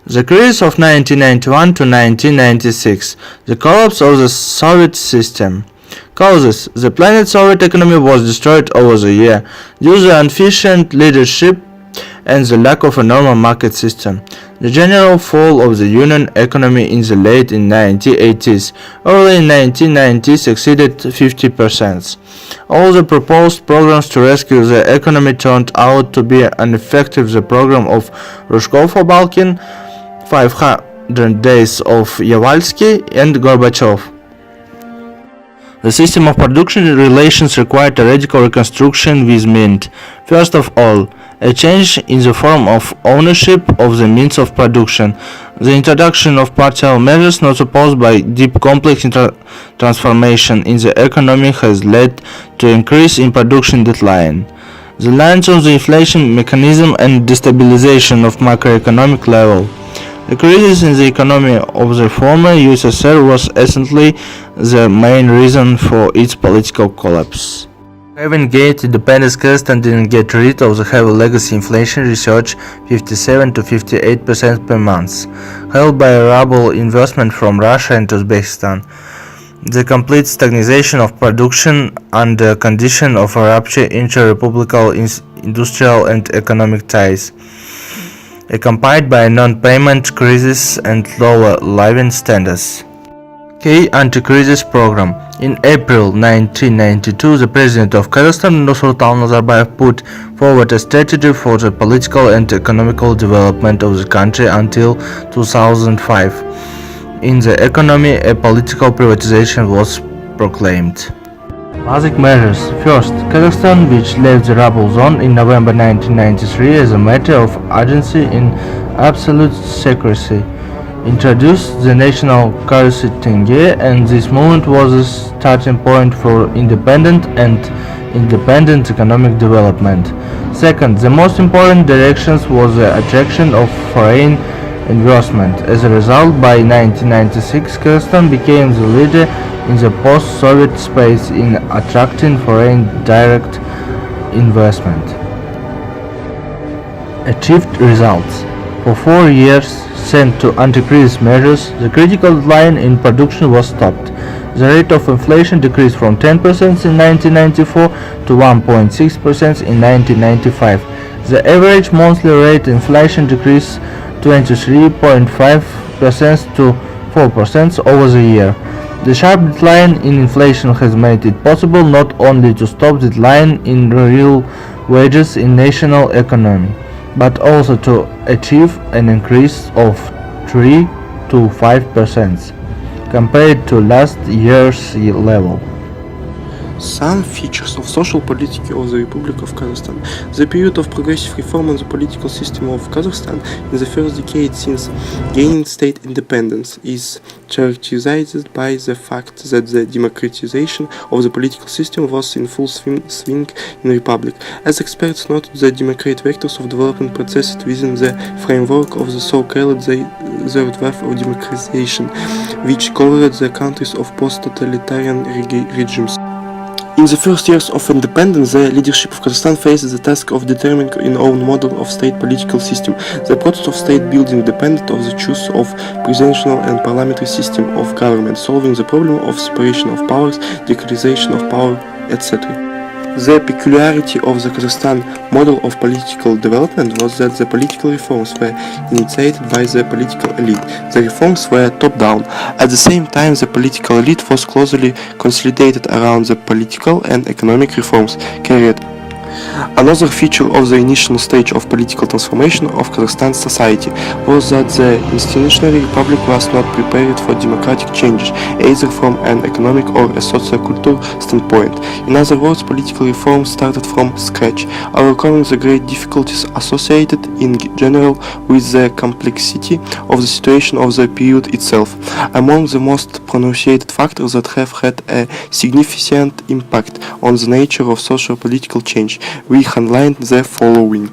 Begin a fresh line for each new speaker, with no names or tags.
The crisis of 1991 to 1996, the collapse of the Soviet system. Causes: the planet Soviet economy was destroyed over the year due to the inefficient leadership and the lack of a normal market system. The general fall of the Union economy in the late 1980s, early 1990s exceeded 50%. All the proposed programs to rescue the economy turned out to be ineffective. The program of Ryzhkov-Abalkin, 500 days of Yavlinsky and Gorbachev. The system of production relations required a radical reconstruction with meant, first of all, a change in the form of ownership of the means of production. The introduction of partial measures not opposed by deep complex transformation in the economy has led to increase in production decline. The lines of the inflation mechanism and destabilization of macroeconomic level. The crisis in the economy of the former USSR was essentially the main reason for its political collapse. Having gained independence, Kazakhstan didn't get rid of the heavy legacy inflation research 57 to 58% per month, held by a ruble investment from Russia and Uzbekistan. The complete stagnation of production under condition of a rupture inter-republical industrial and economic ties, accompanied by a non-payment crisis and lower living standards. K. Anti-crisis program. In April 1992, the president of Kazakhstan, Nursultan Nazarbayev, put forward a strategy for the political and economical development of the country until 2005. In the economy, a political privatization was proclaimed. Basic measures. First, Kazakhstan, which left the ruble zone in November 1993 as a matter of urgency in absolute secrecy, introduced the national currency tenge, and this movement was a starting point for independent economic development. Second, the most important directions was the attraction of foreign investment. As a result, by 1996, Kazakhstan became the leader in the post-Soviet space in attracting foreign direct investment. Achieved results. For 4 years, sent to anti-crisis measures, the critical decline in production was stopped. The rate of inflation decreased from 10% in 1994 to 1.6% in 1995. The average monthly rate inflation decreased 23.5% to 4% over the year. The sharp decline in inflation has made it possible not only to stop the decline in real wages in national economy, but also to achieve an increase of 3 to 5% compared to last year's level.
Some features of social politics of the Republic of Kazakhstan. The period of progressive reform in the political system of Kazakhstan in the first decade since gaining state independence is characterized by the fact that the democratization of the political system was in full swing in the Republic. As experts note, the democratic vectors of development processed within the framework of the so-called the third wave of democratization, which covered the countries of post-totalitarian regimes. In the first years of independence, the leadership of Kazakhstan faced the task of determining its own model of state political system. The process of state building depended on the choice of presidential and parliamentary system of government, solving the problem of separation of powers, decentralization of power, etc. The peculiarity of the Kazakhstan model of political development was that the political reforms were initiated by the political elite. The reforms were top-down. At the same time, the political elite was closely consolidated around the political and economic reforms carried. Another feature of the initial stage of political transformation of Kazakhstan society was that the institutionary republic was not prepared for democratic changes, either from an economic or a socio-cultural standpoint. In other words, political reform started from scratch, overcoming the great difficulties associated in general with the complexity of the situation of the period itself. Among the most pronounced factors that have had a significant impact on the nature of social-political change, we highlight the following.